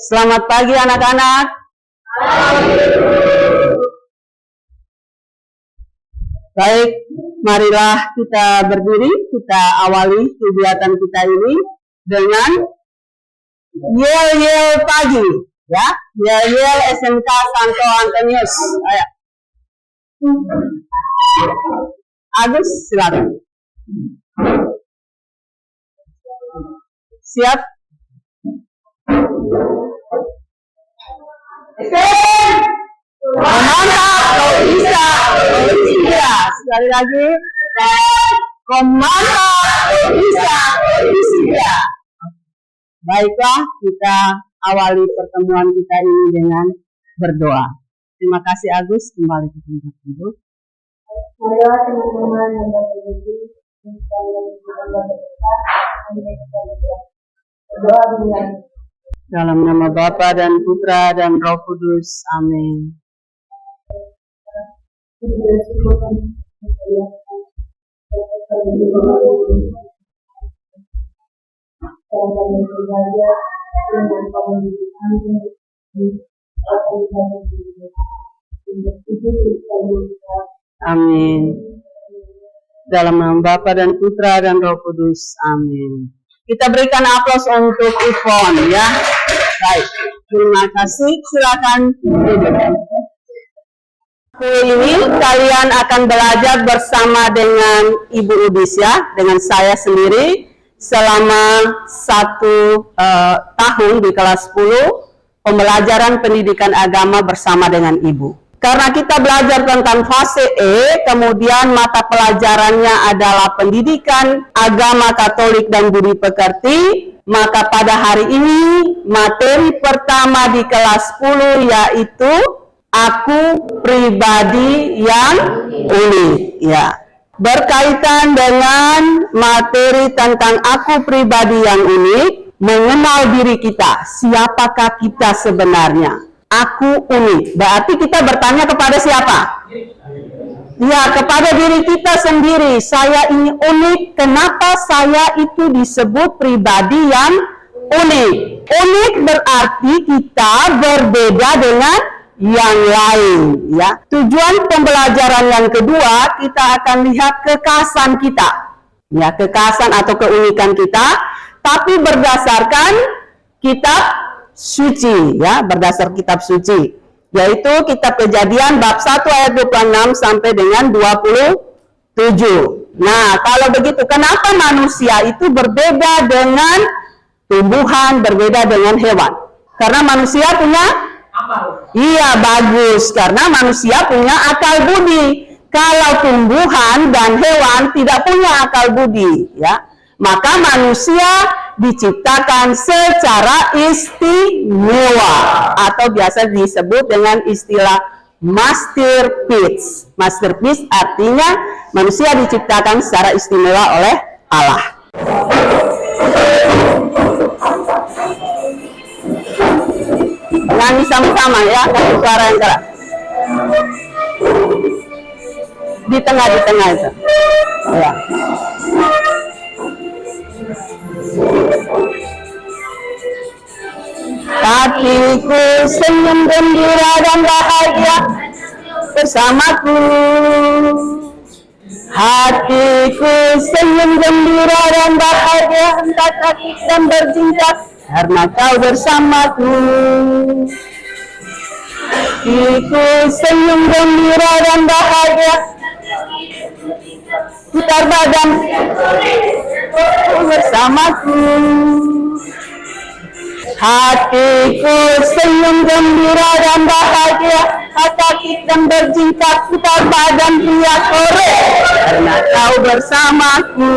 Selamat pagi anak-anak. Baik, marilah kita berdiri, kita awali kegiatan kita ini dengan yel-yel pagi, ya, yel-yel SMK Santo Antonius. Ayo. Agus, silakan. Siap? Komanda, kau bisa, kau tidak. Sekali lagi, komanda, kau bisa, kau tidak. Baiklah, kita awali pertemuan kita ini dengan berdoa. Terima kasih Agus, kembali ke tempat duduk. Marilah teman-teman yang berdiri, berdoa dengan dalam nama Bapa dan Putra dan Roh Kudus. Amin. Amin. Dalam nama Bapa dan Putra dan Roh Kudus. Amin. Kita berikan aplaus untuk Ivon, ya. Baik, terima kasih. Silakan duduk. Ini kalian akan belajar bersama dengan Ibu Udis, ya, dengan saya sendiri selama 1 tahun di kelas 10 pembelajaran pendidikan agama bersama dengan Ibu. Karena kita belajar tentang fase E, kemudian mata pelajarannya adalah pendidikan agama Katolik dan budi pekerti, maka pada hari ini materi pertama di kelas 10 yaitu aku pribadi yang unik, ya. Berkaitan dengan materi tentang aku pribadi yang unik, mengenal diri kita, siapakah kita sebenarnya. Aku unik, berarti kita bertanya kepada siapa? Ya, kepada diri kita sendiri. Saya ini unik, kenapa saya itu disebut pribadi yang unik? Unik berarti kita berbeda dengan yang lain, ya. Tujuan pembelajaran yang kedua, kita akan lihat kekhasan kita, ya, kekhasan atau keunikan kita, tapi berdasarkan kitab suci, ya, berdasar kitab suci, yaitu kitab Kejadian bab 1 ayat 26 sampai dengan 27. Nah, kalau begitu, kenapa manusia itu berbeda dengan tumbuhan, berbeda dengan hewan? Karena manusia punya akal. Iya, bagus, karena manusia punya akal budi. Kalau tumbuhan dan hewan tidak punya akal budi, ya, maka manusia diciptakan secara istimewa atau biasa disebut dengan istilah masterpiece. Masterpiece artinya manusia diciptakan secara istimewa oleh Allah. Nyanyi sama-sama, ya, kasih suara yang keras. Di tengah itu. Ya. Hatiku senyum gembira dan bahagia bersamaku. Hatiku senyum gembira dan bahagia hendak sakit dan berjingkat karena kau bersamaku. Hatiku senyum gembira dan bahagia putar badan bersamaku. Hatiku senyum gembira dan bahagia, sakit dan berjingkat putar badan riak sore karena kau bersamaku.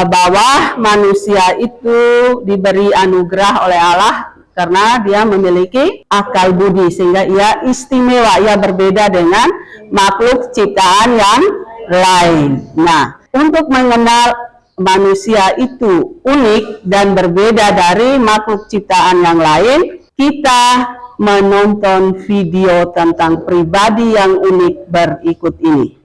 Bahwa manusia itu diberi anugerah oleh Allah karena dia memiliki akal budi sehingga ia istimewa, ia berbeda dengan makhluk ciptaan yang lain. Nah, untuk mengenal manusia itu unik dan berbeda dari makhluk ciptaan yang lain, kita menonton video tentang pribadi yang unik berikut ini.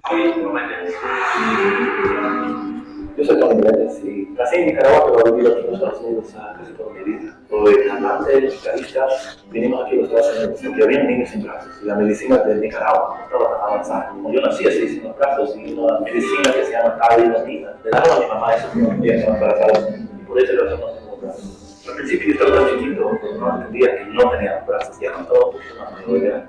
Yo soy Tony Méndez y nací en Nicaragua, pero viví aquí en los Estados Unidos casi toda mi vida. Soy cantante, guitarrista, vinimos aquí a los Estados Unidos porque había niños sin brazos y la medicina de Nicaragua no estaba tan avanzada. Como yo nací así, sin los brazos y una medicina que se llama talidomida, le daban a mi mamá eso que no podía estar embarazadas y por eso razón no tengo brazos. Al principio yo estaba tan chiquito, no entendía que no tenía brazos, ya con todo, no me veía.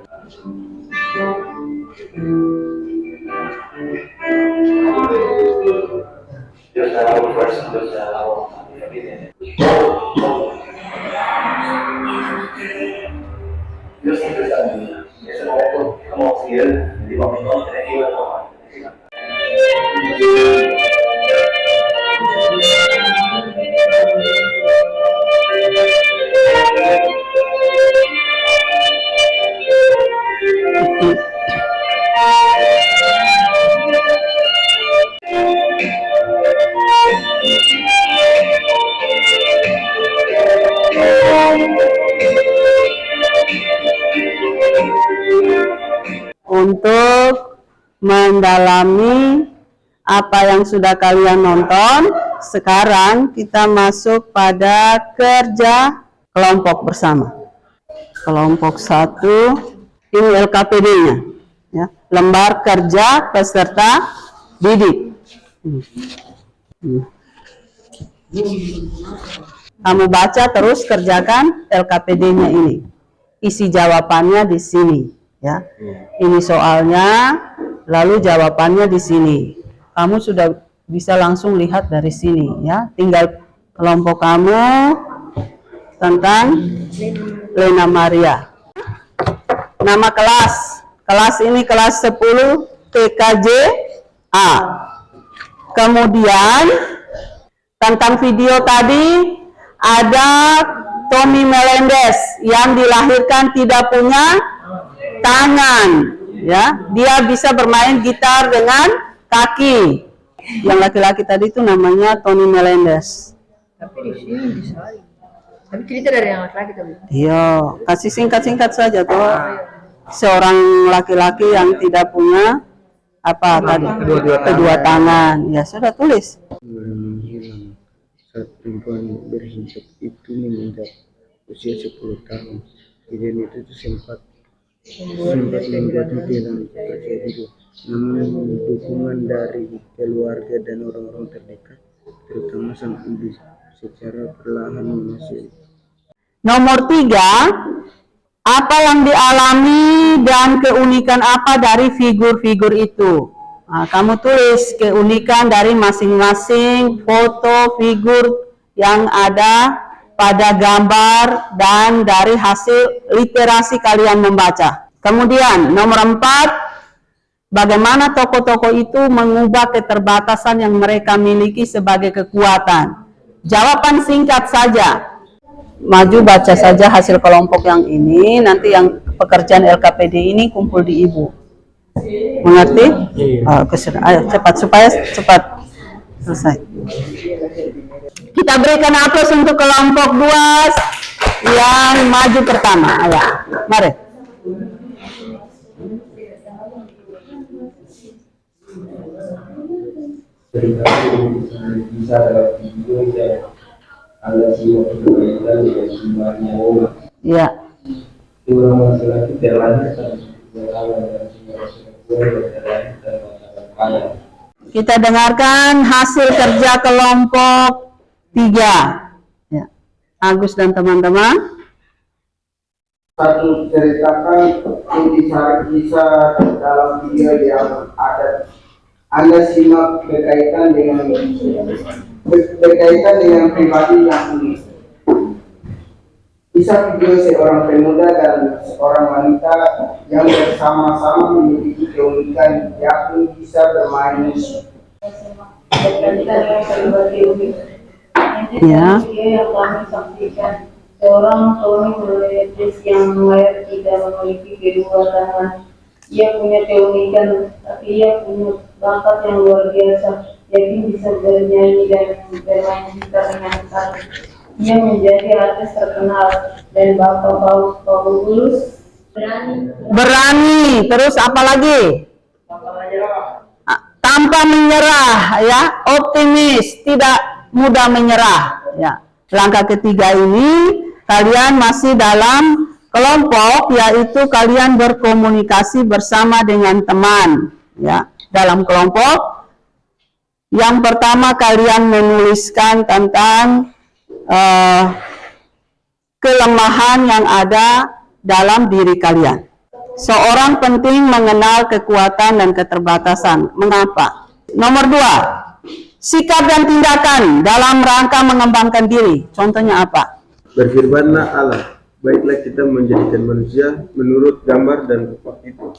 Dios me ha dado fuerza, Dios me ha dado a mi familia. Dios siempre está en mi vida. En ese momento, como si Él me dijo a mí, no, tenés que ir a tomar. Untuk mendalami apa yang sudah kalian nonton, sekarang kita masuk pada kerja kelompok bersama. Kelompok 1, ini LKPD-nya, ya, lembar kerja peserta didik. Kamu baca terus, kerjakan LKPD-nya ini. Isi jawabannya di sini, ya. Ini soalnya, lalu jawabannya di sini. Kamu sudah bisa langsung lihat dari sini, ya. Tinggal kelompok kamu tentang Lena Maria. Nama kelas. Kelas ini kelas 10 TKJ A. Kemudian tentang video tadi ada Tommy Melendez yang dilahirkan tidak punya tangan, ya. Dia bisa bermain gitar dengan kaki. Yang laki-laki tadi itu namanya Tony Melendez. Tapi di sini bisa. Tapi cerita dari yang laki-laki tadi. Iya, kasih singkat-singkat saja tuh. Seorang laki-laki yang tidak punya apa tadi? Kedua tangan. Ya sudah, tulis. Menghilang saat perempuan berhijab itu menginjak usia 10 tahun. Kejadian itu sempat membuatnya kehilangan kepercayaan diri. Namun dukungan dari keluarga dan orang-orang terdekat, terutama sang ibu, secara perlahan mengasuh. Nomor 3, apa yang dialami dan keunikan apa dari figur-figur itu. Nah, kamu tulis keunikan dari masing-masing foto figur yang ada pada gambar dan dari hasil literasi kalian membaca. Kemudian nomor 4, bagaimana tokoh-tokoh itu mengubah keterbatasan yang mereka miliki sebagai kekuatan. Jawaban singkat saja. Maju baca saja hasil kelompok yang ini, nanti yang pekerjaan LKPD ini kumpul di ibu. Mengerti? Ayo cepat, supaya cepat selesai. Kita berikan aplaus untuk kelompok 2 yang maju pertama. Ayo, mari. Bisa dalam video yang ada semua berkaitan dengan jumlahnya orang. Ya. Orang laki-laki terlahir dan semua terlahir kaya. Kita dengarkan hasil kerja kelompok 3. Ya. Agus dan teman-teman. Satu, ceritakan intisari kisah dalam video yang ada. Anda simak berkaitan dengan pribadi yang unik. Kisah video seorang pemuda dan seorang wanita yang bersama-sama memiliki keunikan, yakni bisa bermain musik. Berkaitan dengan pribadi unik. Ya. Video yang kami saksikan, seorang Tony Melendez yang lahir tidak memiliki kedua tangan. Ia punya keunikan, tapi ia punya bakat yang luar biasa, yakni bisa bernyanyi dan bermain gitar dengan kaki. Ia menjadi artis terkenal dan Bapak Paulus Berani, terus apa lagi? Tanpa menyerah, ya, optimis, tidak mudah menyerah, ya. Langkah ketiga ini kalian masih dalam kelompok, yaitu kalian berkomunikasi bersama dengan teman, ya. Dalam kelompok, yang pertama kalian menuliskan tentang kelemahan yang ada dalam diri kalian. Seorang penting mengenal kekuatan dan keterbatasan. Mengapa? Nomor 2, sikap dan tindakan dalam rangka mengembangkan diri. Contohnya apa? Berfirmanlah Allah, baiklah kita menjadikan manusia menurut gambar dan rupa kita,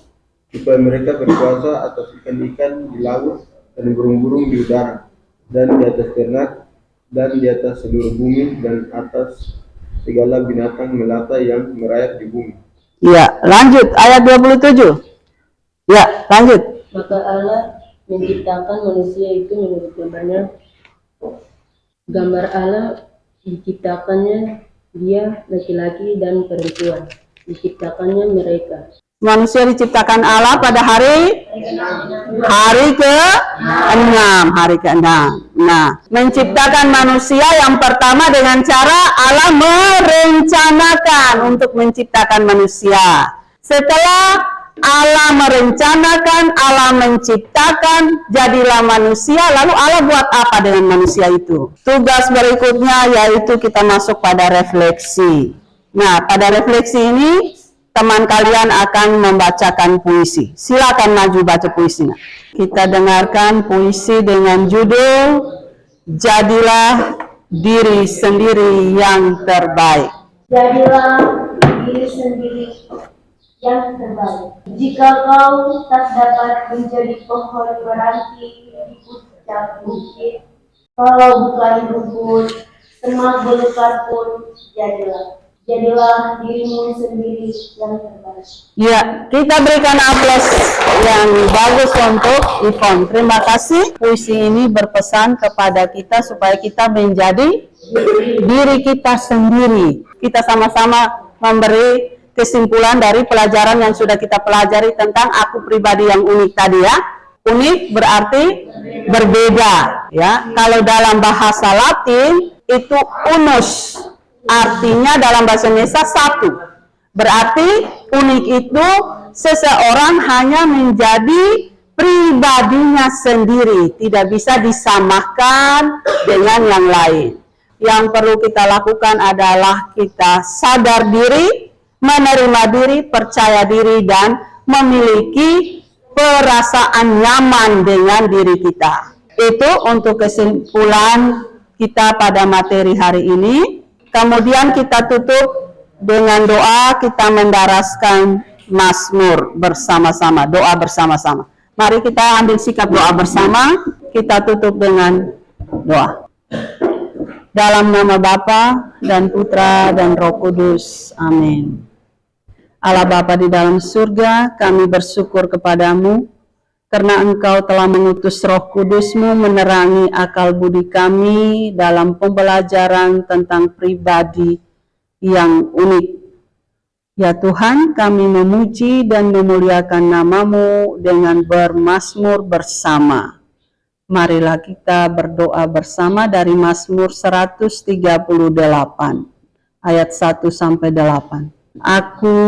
supaya mereka berkuasa atas ikan-ikan di laut dan burung-burung di udara, dan di atas ternak, dan di atas seluruh bumi, dan atas segala binatang melata yang merayap di bumi. Ya, lanjut ayat 27. Ya, lanjut. Maka Allah menciptakan manusia itu menurut gambarnya. Gambar Allah diciptakannya, dia laki-laki dan perempuan. Diciptakannya mereka. Manusia diciptakan Allah pada hari ke-6. Nah, menciptakan manusia yang pertama dengan cara Allah merencanakan untuk menciptakan manusia. Setelah Allah merencanakan, Allah menciptakan, jadilah manusia. Lalu Allah buat apa dengan manusia itu? Tugas berikutnya yaitu kita masuk pada refleksi. Nah, pada refleksi ini teman kalian akan membacakan puisi. Silakan maju baca puisinya. Kita dengarkan puisi dengan judul Jadilah Diri Sendiri yang Terbaik. Jadilah diri sendiri yang terbaik. Jika kau tak dapat menjadi pohon meranti di puncak bukit, kalau bukan rumput, semak belukar pun jadilah. Jadilah dirimu sendiri yang terbaik. Ya, kita berikan aplaus yang bagus untuk Ivon. Terima kasih. Puisi ini berpesan kepada kita supaya kita menjadi diri kita sendiri. Kita sama-sama memberi kesimpulan dari pelajaran yang sudah kita pelajari tentang aku pribadi yang unik tadi, ya. Unik berarti berbeda, ya. Kalau dalam bahasa Latin itu unus. Artinya dalam bahasa Indonesia satu. Berarti unik itu seseorang hanya menjadi pribadinya sendiri, tidak bisa disamakan dengan yang lain. Yang perlu kita lakukan adalah kita sadar diri, menerima diri, percaya diri, dan memiliki perasaan nyaman dengan diri kita. Itu untuk kesimpulan kita pada materi hari ini. Kemudian kita tutup dengan doa, kita mendaraskan Mazmur bersama-sama, doa bersama-sama. Mari kita ambil sikap doa bersama, kita tutup dengan doa. Dalam nama Bapa dan Putra dan Roh Kudus, amin. Allah Bapa di dalam surga, kami bersyukur kepadamu, karena Engkau telah mengutus Roh Kudus-Mu menerangi akal budi kami dalam pembelajaran tentang pribadi yang unik. Ya Tuhan, kami memuji dan memuliakan nama-Mu dengan bermazmur bersama. Marilah kita berdoa bersama dari Mazmur 138, ayat 1-8. Aku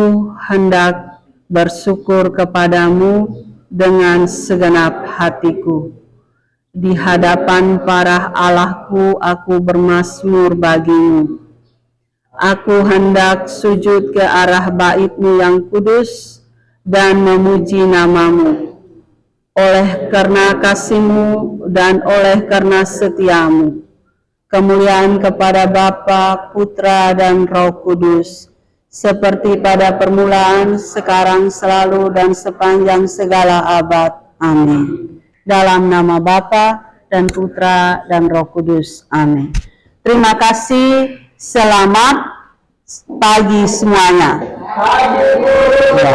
hendak bersyukur kepadamu dengan segenap hatiku. Di hadapan para Allahku aku bermazmur bagimu. Aku hendak sujud ke arah bait-Mu yang kudus dan memuji nama-Mu. Oleh karena kasih-Mu dan oleh karena setia-Mu. Kemuliaan kepada Bapa, Putra, dan Roh Kudus, seperti pada permulaan, sekarang, selalu, dan sepanjang segala abad. Amin. Dalam nama Bapa dan Putra dan Roh Kudus. Amin. Terima kasih. Selamat pagi semuanya. Ya.